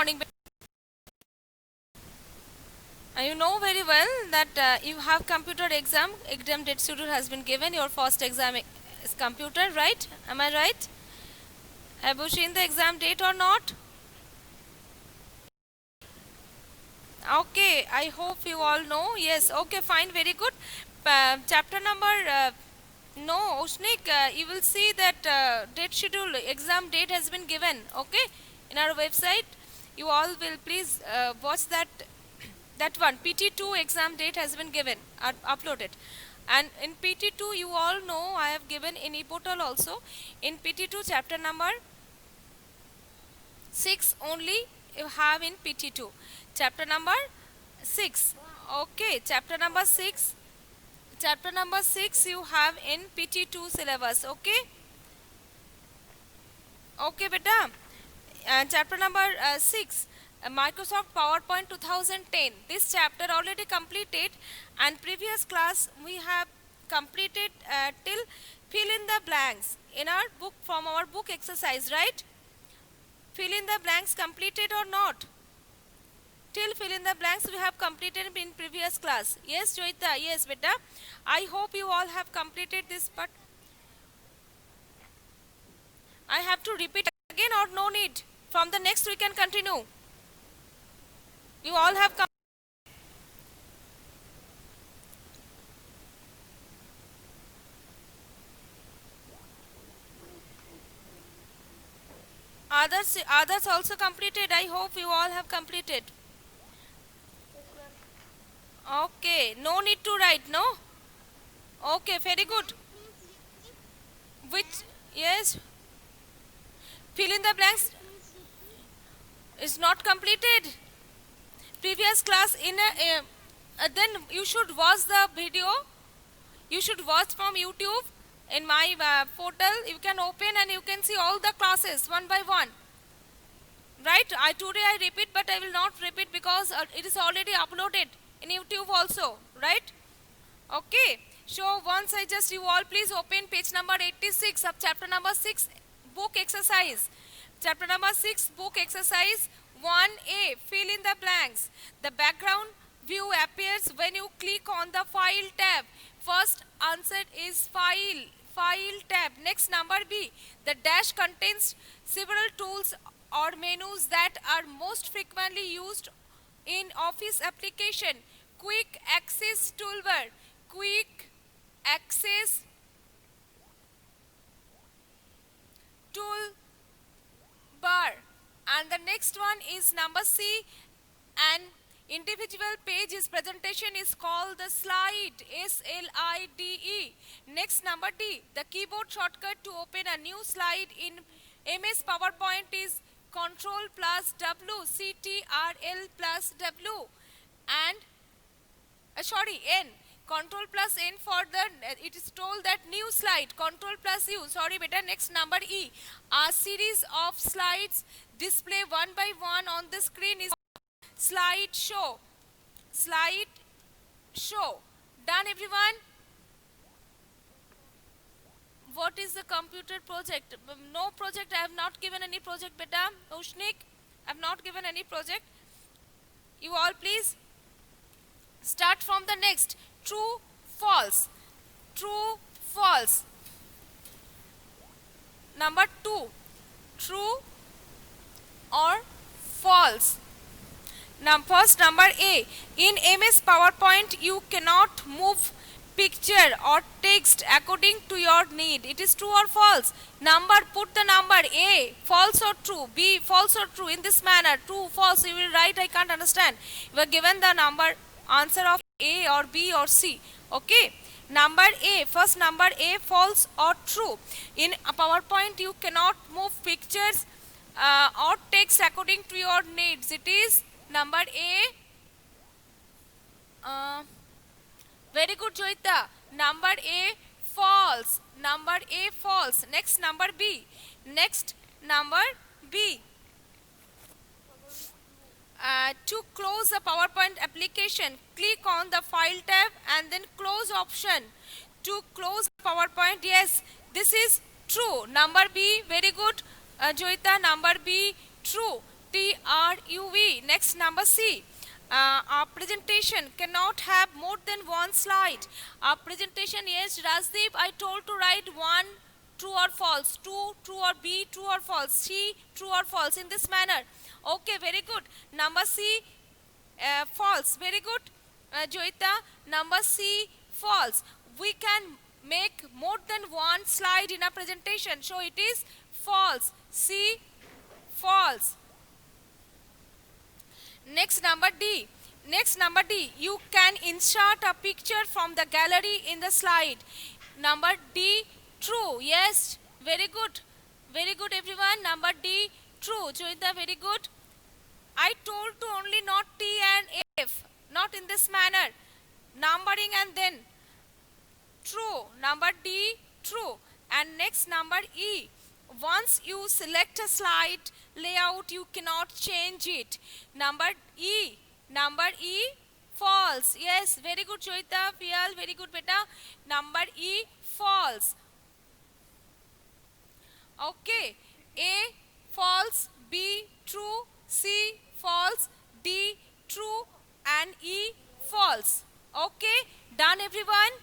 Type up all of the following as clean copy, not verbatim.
morning. You know very well that you have computer exam date schedule has been given. Your first exam is computer, right? Am I right? Have you seen the exam date or not? Okay, I hope you all know. Yes, okay, fine, very good. Chapter number, no, Ushnik, you will see that date schedule, exam date has been given, okay, in our website. You all will please watch that one. PT2 exam date has been given, uploaded. And in PT2, you all know I have given in e-portal also. In PT2, chapter number 6 only you have in PT2. Chapter number 6. Okay, chapter number 6. Chapter number 6 you have in PT2 syllabus. Okay. Okay, beta. And chapter number 6. Microsoft PowerPoint 2010. This chapter already completed, and previous class we have completed till fill in the blanks in our book from our book exercise, right? Fill in the blanks completed or not? Till fill in the blanks we have completed in previous class. Yes, Joita, yes, beta. I hope you all have completed this part. I have to repeat again or no need? From the next we can continue. You all have come. Others also completed. I hope you all have completed. Okay, no need to write, no? Okay, very good. Which, yes, fill in the blanks is not completed. Previous class then you should watch the video. You should watch from YouTube in my portal. You can open and you can see all the classes one by one. Right? Today I repeat, but I will not repeat because it is already uploaded in YouTube also. Right? Okay. So once you all please open page number 86 of chapter number 6 book exercise. Chapter number 6 book exercise 1A, fill in the blanks. The background view appears when you click on the file tab. First answer is file tab. Next, number B, the dash contains several tools or menus that are most frequently used in office application. Quick access toolbar, quick access toolbar. And the next one is number C, an individual page's presentation is called the slide, SLIDE. Next, number D, the keyboard shortcut to open a new slide in MS PowerPoint is Control plus W, CTRL plus W. And N, Control plus N for the, it is told that new slide, Control plus U, sorry beta. Next, number E, a series of slides display one by one on the screen is slide show. Done, everyone? What is the computer project? No project. I have not given any project, beta. Ushnik, I have not given any project. You all please start from the next. True, false. True, false. Number 2, true or false. Now first, number A, in MS PowerPoint you cannot move picture or text according to your need. It is true or false? Number, put the number A, false or true, B, false or true, in this manner. True, false, you will write. I can't understand. You are given the number, answer of A or B or C. Okay. Number A, first number A, false or true. In PowerPoint you cannot move pictures or text according to your needs. It is number A. Very good, Joita. Number A, false. Number A, false. Next, number B. Next, number B. To close the PowerPoint application, click on the File tab and then Close option. To close PowerPoint, yes, this is true. Number B, very good, Joita. Number B, true. TRUE. UV. Next, number C. Our presentation cannot have more than one slide. Our presentation, yes, Rajdeep, I told to write 1 true or false, 2 true or B true or false, C true or false, in this manner. Okay, very good. Number C, false. Very good, Joita. Number C, false. We can make more than one slide in a presentation, so it is false. C, false. Next, number D. Next, number D. You can insert a picture from the gallery in the slide. Number D, true. Yes, very good. Very good, everyone. Number D, true. Joita, very good. I told to only not T and F, not in this manner. Numbering and then true. Number D, true. And next, number E. Once you select a slide layout, you cannot change it. Number E. Number E, false. Yes, very good, Joita, Pial, very good, beta. Number E, false. Okay. A, false. B, true. C, false. D, true. And E, false. Okay. Done, everyone.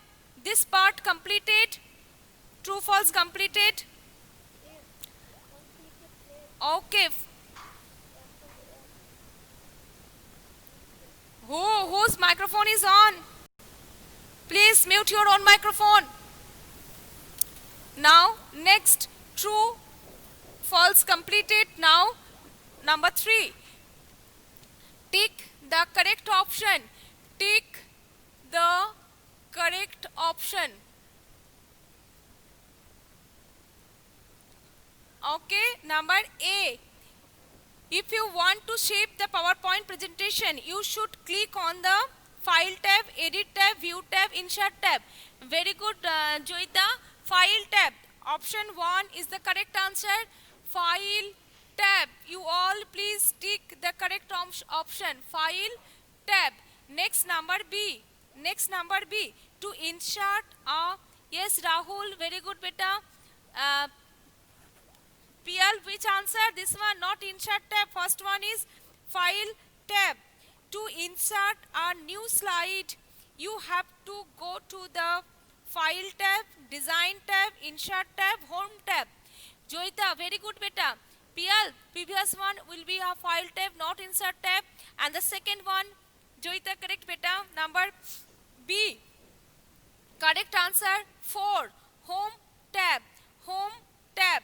This part completed. True, false completed. Okay. Whose microphone is on? Please mute your own microphone. Now, next, true, false completed. Now, number 3. Tick the correct option. Tick the correct option. Okay, number A. If you want to shape the PowerPoint presentation, you should click on the File tab, Edit tab, View tab, Insert tab. Very good, Joita. File tab. Option 1 is the correct answer. File tab. You all please tick the correct option. File tab. Next, number B. Next, number B. To insert a, yes, Rahul, very good, beta. PL, which answer? This one, not insert tab. First one is file tab. To insert a new slide, you have to go to the file tab, design tab, insert tab, home tab. Joita, very good, beta. PL, previous one will be a file tab, not insert tab. And the second one, Joita, correct, beta. Number B. Correct answer 4. Home tab. Home tab.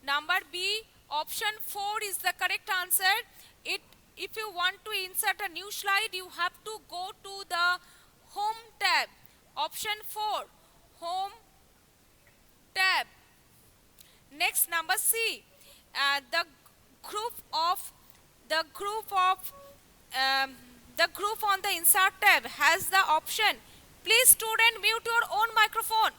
Number B, option 4 is the correct answer. If you want to insert a new slide, you have to go to the home tab. Option 4, home tab. Next, number C, the group on the insert tab has the option. Please, student, mute your own microphone.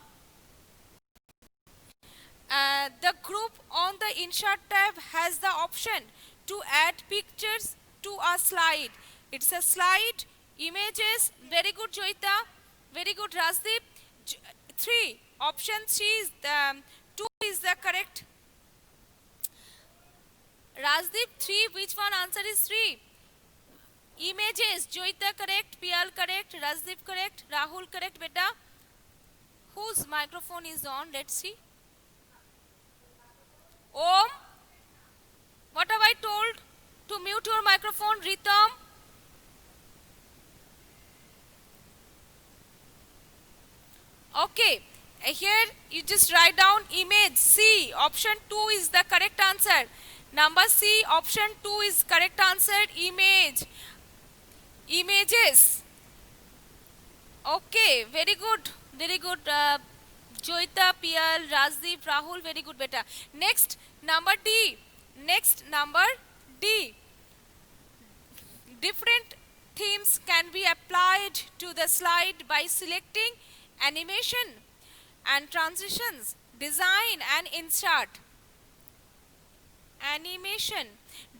The group on the insert tab has the option to add pictures to a slide. It's a slide, images. Very good, Joita. Very good, Rajdeep. 3. Option 3 is 2 is the correct. Rajdeep, 3. Which one answer is 3? Images. Joita correct. PL correct. Rajdeep correct. Rahul correct, beta. Whose microphone is on? Let's see. Om, what have I told? To mute your microphone, Ritam. Okay, here you just write down image. C, option 2 is the correct answer. Number C, option 2 is correct answer. Image. Images. Okay, very good. Very good. Joita, PL, Rajdeep, Rahul, very good, beta. Next, number D. Next, number D. Different themes can be applied to the slide by selecting animation and transitions, design and insert. Animation.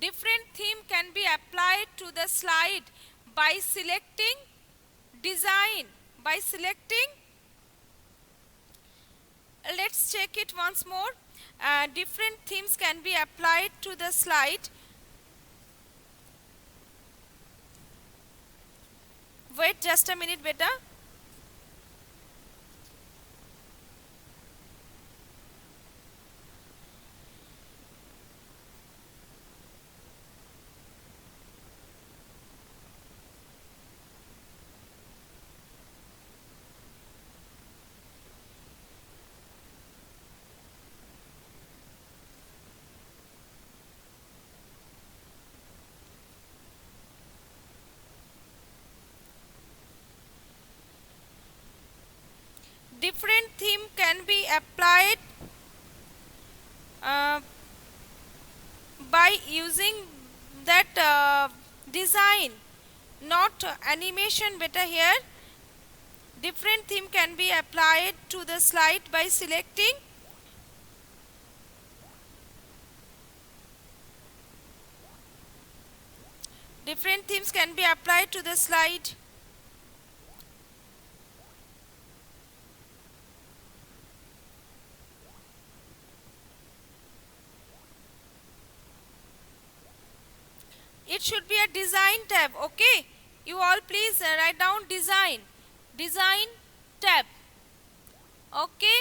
Different theme can be applied to the slide by selecting design, by selecting. Let's check it once more. Different themes can be applied to the slide Wait just a minute, beta. Different theme can be applied uh, by using that design, not animation. Better here. Different theme can be applied to the slide by selecting. Different themes can be applied to the slide. It should be a design tab. Okay, you all please write down design tab. Okay,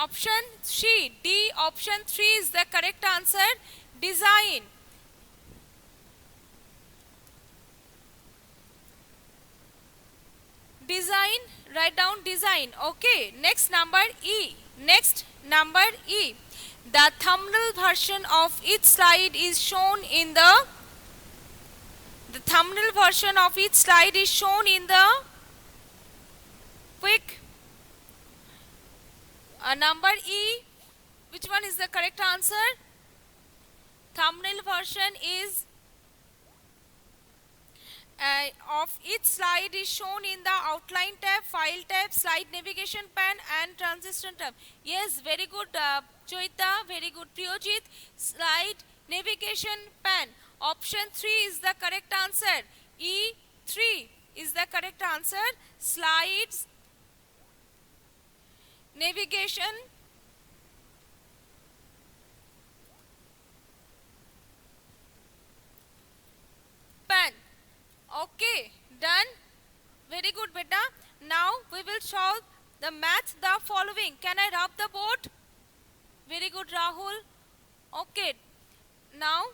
option C, D, option 3 is the correct answer. Design. Design, write down design. Okay, next number E. Next number E. The thumbnail version of each slide is shown in the thumbnail version of each slide is shown in the quick. Number E. Which one is the correct answer? Thumbnail version is of each slide is shown in the outline tab, file tab, slide navigation pane and transition tab. Yes, very good Joita, very good Priyojit. Slide navigation pane. Option 3 is the correct answer. E3 is the correct answer. Slides navigation pane. Okay, done. Very good, beta. Now we will solve the math the following. Can I rub the board? Very good, Rahul. Okay. Now,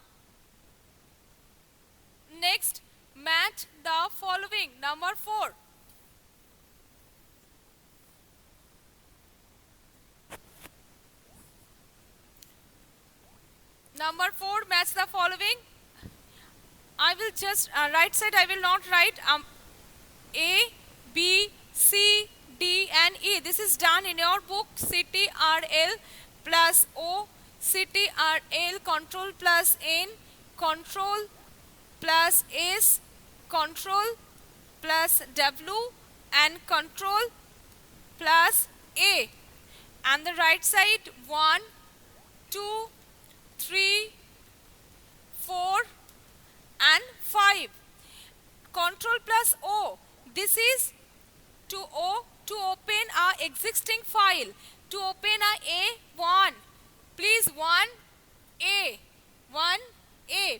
next, match the following. Number 4. Number 4, match the following. I will just, right side I will not write A, B, C, D and E. This is done in your book. CTRL plus O, CTRL, control plus N, control plus S, control plus W and control plus A. And the right side 1, 2, 3, 4 and 5. Control plus O. This is to open a existing file. To open a A1. Please 1A. 1A.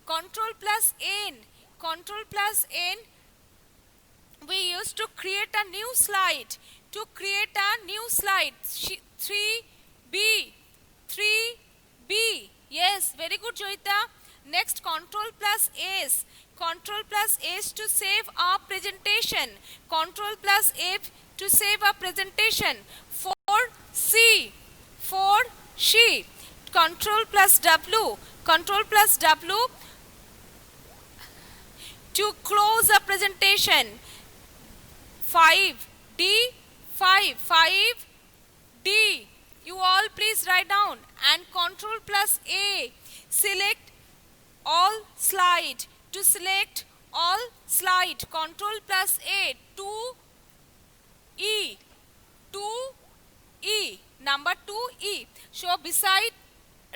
Control plus N. Control plus N. We used to create a new slide. To create a new slide. 3B. 3B. Yes, very good, Joita. Next, control plus S. Control plus S to save a presentation. Control plus F to save a presentation. 4C. 4C. Control plus W. Control plus W to close a presentation. 5D. 5D. You all please write down. And control plus A. Select all slide. To select all slide. Control plus A. 2E. 2E. Number 2E. So beside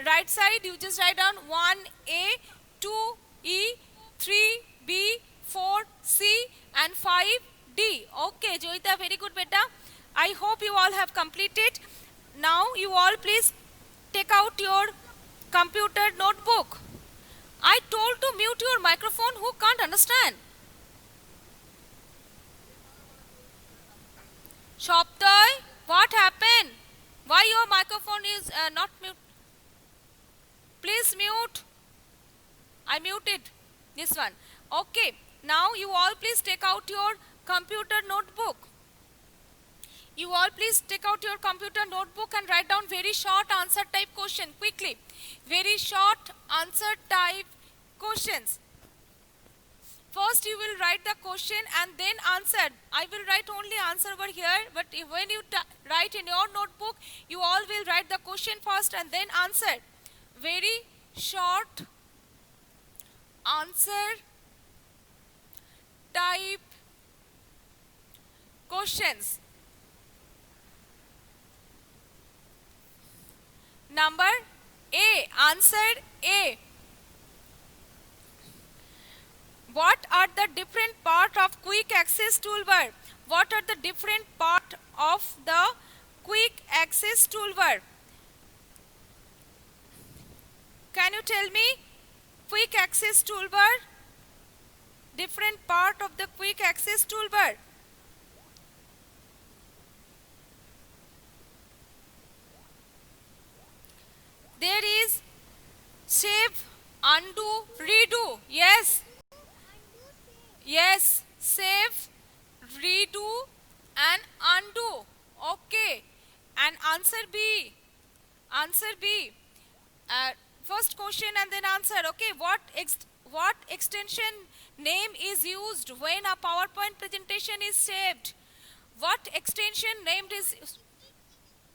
right side you just write down 1A, 2E, 3B, 4C and 5D. Okay, Joita, very good, beta. I hope you all have completed. Now you all please take out your computer notebook. I told to mute your microphone. Who can't understand? Shoptoy, what happened? Why your microphone is not mute? Please mute. I muted this one. Okay, now you all please take out your computer notebook. You all please take out your computer notebook and write down very short answer type question quickly. Very short answer type questions. First you will write the question and then answer. I will write only answer over here, but when you write in your notebook, you all will write the question first and then answer. Very short answer type questions. Number A, answer A. What are the different part of quick access toolbar? What are the different part of the quick access toolbar? Can you tell me? Quick access toolbar? Different part of the quick access toolbar. There is save, undo, redo. Yes. Yes. Save, redo and undo. Okay. And answer B. Answer B. First question and then answer. Okay. What extension name is used when a PowerPoint presentation is saved? What extension named is?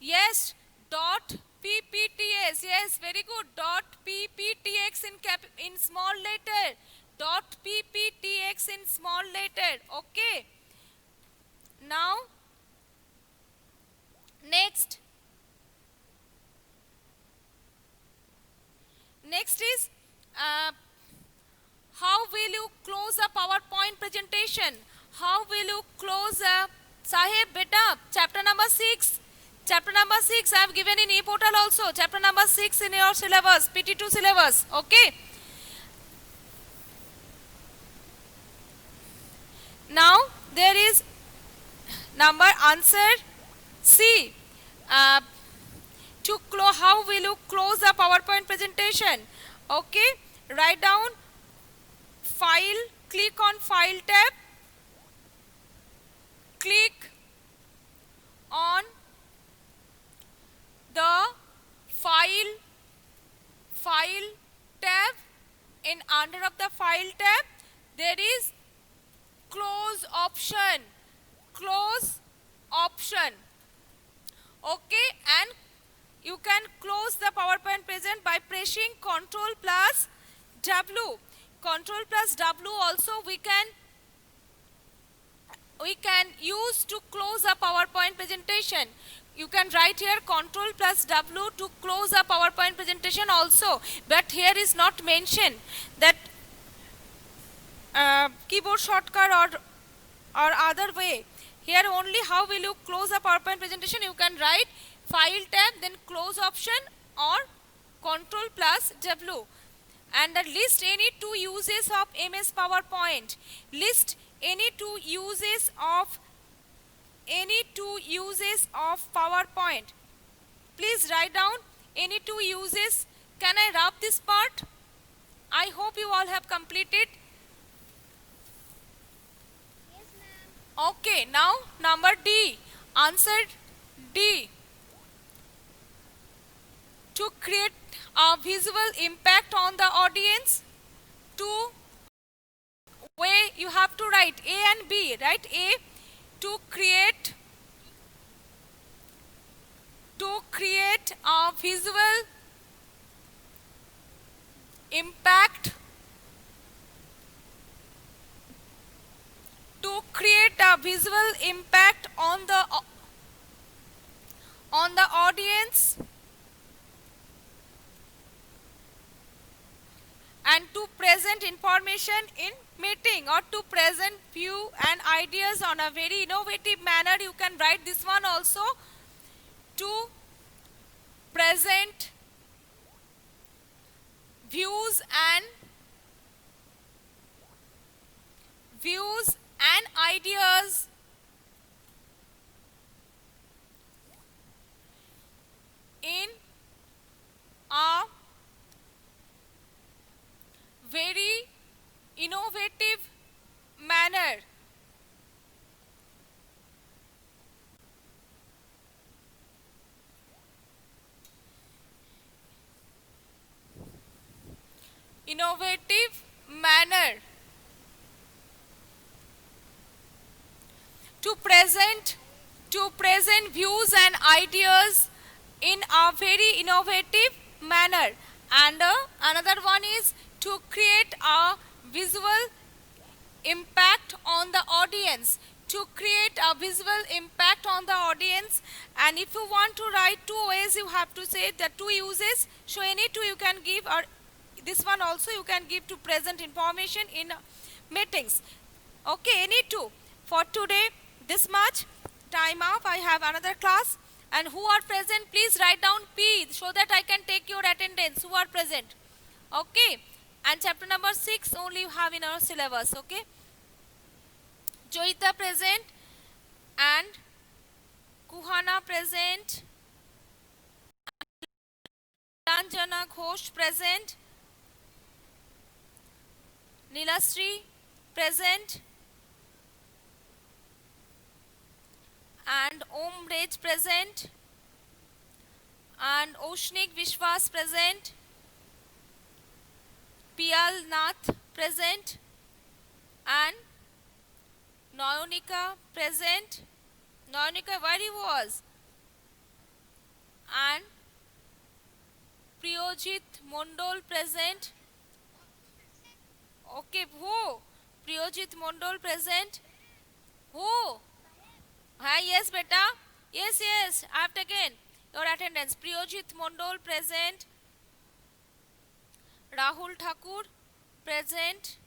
Yes. Dot ppts. Yes, very good. Dot pptx in small letter. Dot pptx in small letter. Okay. Now next is how will you close a PowerPoint presentation? How will you close a Sahib beta? Chapter number 6. Chapter number 6 I have given in e-portal also. Chapter number 6 in your syllabus, PT2 syllabus. Okay. Now there is number answer C. How will you close a PowerPoint presentation? Okay. Write down file, click on file tab, click on the file tab. In under of the file tab there is close option. Okay, and you can close the PowerPoint present by pressing Ctrl plus W. Ctrl plus W also we can use to close a PowerPoint presentation. You can write here Ctrl plus W to close a PowerPoint presentation also, but here is not mentioned that keyboard shortcut or other way. Here only how will you close a PowerPoint presentation? You can write file tab, then close option or Ctrl plus W. And list any two uses of MS PowerPoint. List any two uses of PowerPoint. Please write down any two uses. Can I rub this part? I hope you all have completed. Yes, ma'am. Okay, now number D. Answer D. To create a visual impact on the audience, way you have to write A and B. Write A. To create a visual impact, on the audience and to present information in meeting, or to present view and ideas on a very innovative manner. You can write this one also. To present views and ideas in a very innovative manner. Innovative manner to present views and ideas in a very innovative manner. And another one is to create a visual impact on the audience, to create a visual impact on the audience. And if you want to write two ways, you have to say the two uses. So any two you can give, or this one also you can give to present information in meetings. Okay, any two. For today, this much. Time up. I have another class. And who are present, please write down P so that I can take your attendance. Who are present? Okay. And chapter number 6 only you have in our syllabus. Okay. Joita present. And Kuhana present. Ranjana Ghosh present. Nilasri present. And Om Rej present. And Oshnik Vishwas present. Piyal Nath present. And Nayonika present. Nayonika, where he was? And Priyojit Mondol present. Okay, who? Priyojit Mondol present. Who? Hi, yes, beta. Yes, yes, I have taken your attendance. Priyojit Mondol present. Rahul Thakur present.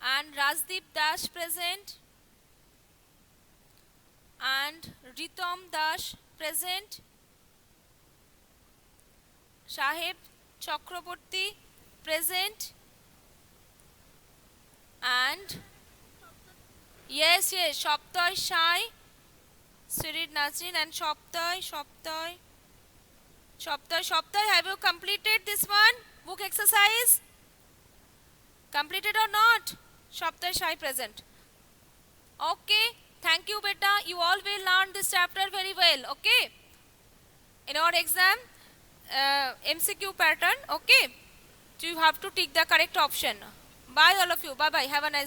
And Rajdeep Das present. And Ritam Das present. Sahib Chakraborty present. And yes, Shoptoy Shai, Sirid Nazrin and Shoptoy, have you completed this one? Book exercise? Completed or not? Shoptoy Shai present. Okay, thank you beta. You all will learn this chapter very well. Okay. In our exam, MCQ pattern. Okay. So you have to take the correct option. Bye all of you. Bye bye. Have a nice day.